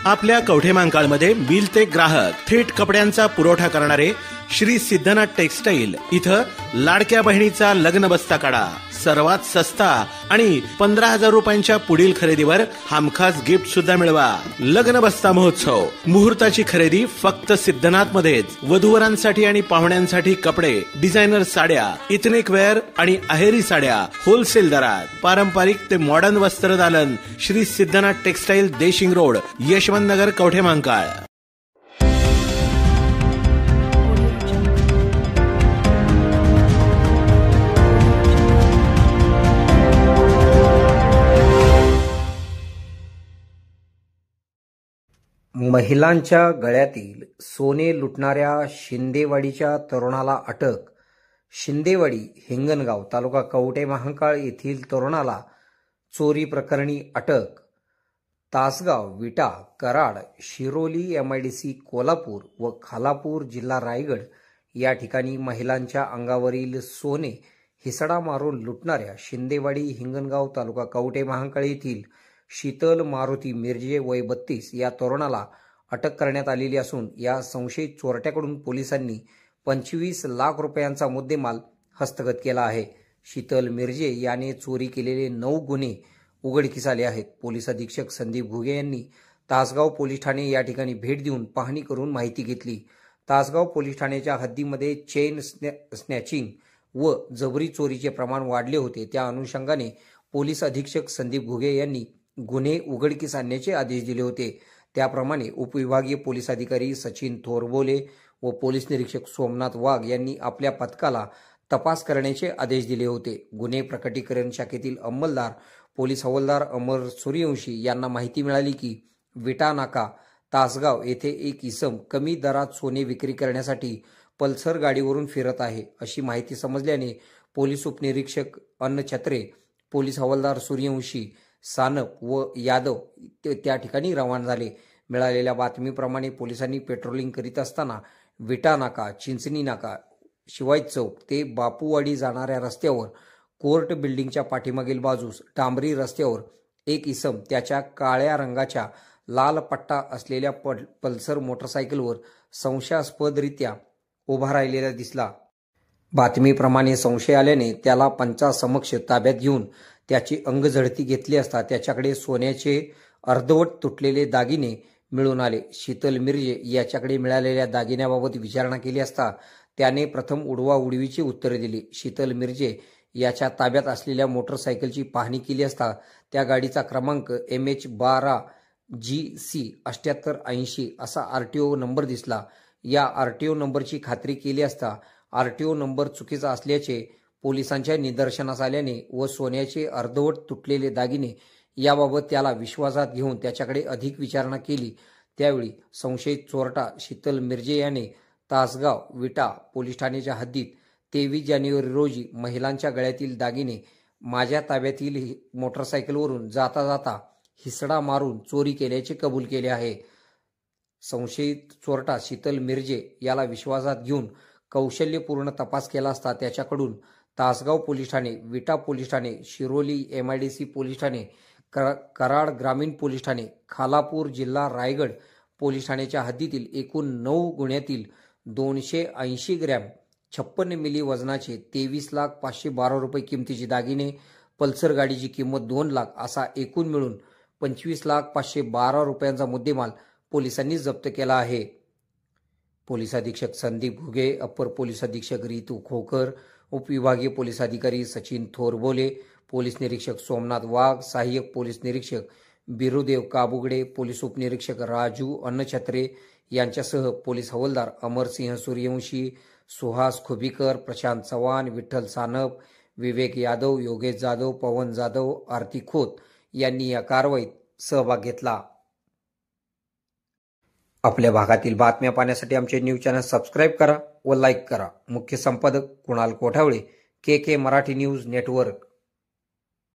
आपल्या कवठेमहांकाळमध्ये मिल ते ग्राहक थेट कपड्यांचा पुरवठा करणारे श्री सिद्धनाथ टेक्सटाईल इथं लाडक्या बहिणीचा लग्न बस्ता काढा. सर्वात सस्ता आणि 15,000 रुपयांच्या पुढील खरेदीवर हमखास गिफ्ट सुद्धा मिळवा. लग्न बस्ता महोत्सव. मुहूर्ताची खरेदी फक्त सिद्धनाथ मध्येच. वधूवरांसाठी आणि पाहुण्यांसाठी कपडे, डिझायनर साड्या, इथनिक वेअर आणि अहेरी साड्या होलसेल दरात. पारंपरिक ते मॉडर्न वस्त्रदालन. Shri Siddhanath textile, Deshing road, Yashwant Nagar, Kavathe Mahankal. महिलांच्या गळ्यातील सोने लुटणाऱ्या शिंदेवाडीच्या तरुणाला अटक. शिंदेवाडी हिंगणगाव तालुका कवठेमहांकाळ येथील तरुणाला चोरी प्रकरणी अटक. तासगाव, विटा, कराड, शिरोली, MIDC कोल्हापूर व खालापूर जिल्हा रायगड या ठिकाणी महिलांच्या अंगावरील सोने हिसडा मारून लुटणाऱ्या शिंदेवाडी हिंगणगाव तालुका कवठेमहांकाळ येथील शीतल मारुती मिरजे वय 32 या तरुणाला अटक करण्यात आलेली असून या संशयित चोरट्याकडून पोलिसांनी 25 लाख रुपयांचा मुद्देमाल हस्तगत केला आहे. शीतल मिरजे याने चोरी केलेले 9 गुन्हे उघडकीस आले आहेत. पोलीस अधीक्षक संदीप घुगे यांनी तासगाव पोलीस ठाणे या ठिकाणी भेट देऊन पाहणी करून माहिती घेतली. तासगाव पोलीस ठाण्याच्या हद्दीमध्ये चेन स्नॅचिंग व जबरी चोरीचे प्रमाण वाढले होते. त्या अनुषंगाने पोलीस अधीक्षक संदीप घुगे यांनी गुन्हे उघडकीस आणण्याचे आदेश दिले होते. त्याप्रमाणे उपविभागीय पोलीस अधिकारी सचिन थोरबोले व पोलीस निरीक्षक सोमनाथ वाघ यांनी आपल्या पथकाला तपास करण्याचे आदेश दिले होते. गुन्हे प्रकटीकरण शाखेतील अंमलदार पोलीस हवालदार अमर सूर्यवंशी यांना माहिती मिळाली की विटा नाका तासगाव येथे एक इसम कमी दरात सोने विक्री करण्यासाठी पल्सर गाडीवरून फिरत आहे अशी माहिती समजल्याने पोलीस उपनिरीक्षक अन्न छत्रे, पोलीस हवालदार सूर्यवंशी, सानप व यादव त्या ठिकाणी रवाना झाले. मिळालेल्या बातमीप्रमाणे पोलिसांनी पेट्रोलिंग करीत असताना विटा नाका, चिंचणी नाका, शिवाय चौक ते बापूवाडी जाणाऱ्या रस्त्यावर कोर्ट बिल्डिंगच्या पाठीमागील बाजूस डांबरी रस्त्यावर एक इसम त्याच्या काळ्या रंगाच्या लाल पट्टा असलेल्या पल्सर मोटरसायकलवर संशयास्पदरित्या उभा राहिलेला दिसला. बातमीप्रमाणे संशय आल्याने त्याला पंचासमक्ष ताब्यात घेऊन त्याची अंगझडती घेतली असता त्याच्याकडे सोन्याचे अर्धवट तुटलेले दागिने मिळून आले. शीतल मिरजे याच्याकडे मिळालेल्या दागिन्याबाबत विचारणा केली असता त्याने प्रथम उडवाउडवीची उत्तरे दिली. शीतल मिरजे याच्या ताब्यात असलेल्या मोटरसायकलची पाहणी केली असता त्या गाडीचा क्रमांक MH12GC 7880 असा RTO नंबर दिसला. या RTO नंबरची खात्री केली असता RTO नंबर चुकीचा असल्याचे पोलिसांच्या निदर्शनास आल्याने व सोन्याचे अर्धवट तुटलेले दागिने याबाबत त्याला विश्वासात घेऊन त्याच्याकडे अधिक विचारणा केली. त्यावेळी संशयित चोरटा शीतल मिरजे याने तासगाव विटा पोलीस ठाण्याच्या हद्दीत 23 जानेवारी रोजी महिलांच्या गळ्यातील दागिने माझ्या ताब्यातील मोटरसायकलवरून जाता जाता हिसडा मारून चोरी केल्याचे कबूल केले आहे. संशयित चोरटा शीतल मिरजे याला विश्वासात घेऊन कौशल्यपूर्ण तपास केला असता त्याच्याकडून तासगाव पोलीस ठाणे, विटा police Thane, Shiroli MIDC police Thane, Karad ग्रामीण पोलीस ठाणे, खालापूर जिल्हा रायगड पोलीस ठाण्याच्या हद्दीतील एकूण 9 गुन्ह्यातील 280 ग्रॅम 56 मिली वजनाचे 23,512 रुपये किमतीचे दागिने, पल्सर गाडीची किंमत 2 लाख असा एकूण मिळून 25,512 रुपयांचा मुद्देमाल पोलिसांनी जप्त केला आहे. पोलीस अधीक्षक संदीप घुगे, अप्पर पोलीस अधीक्षक रितू खोकर, उपविभागीय पोलीस अधिकारी सचिन थोरबोले, पोलीस निरीक्षक सोमनाथ वाघ, सहाय्यक पोलीस निरीक्षक बिरुदेव काबुगडे, पोलीस उपनिरीक्षक राजू अन्नछत्रे यांच्यासह पोलीस हवालदार अमरसिंह सूर्यवंशी, सुहास खुबीकर, प्रशांत चव्हाण, विठ्ठल सानप, विवेक यादव, योगेश जाधव, पवन जाधव, आरती खोत यांनी या कारवाईत सहभाग घेतला. आपल्या भागातील बातम्या पाहण्यासाठी आमचे न्यूज चॅनल सबस्क्राईब करा व लाईक करा. मुख्य संपादक Kunal Kothawale, KK Marathi news network.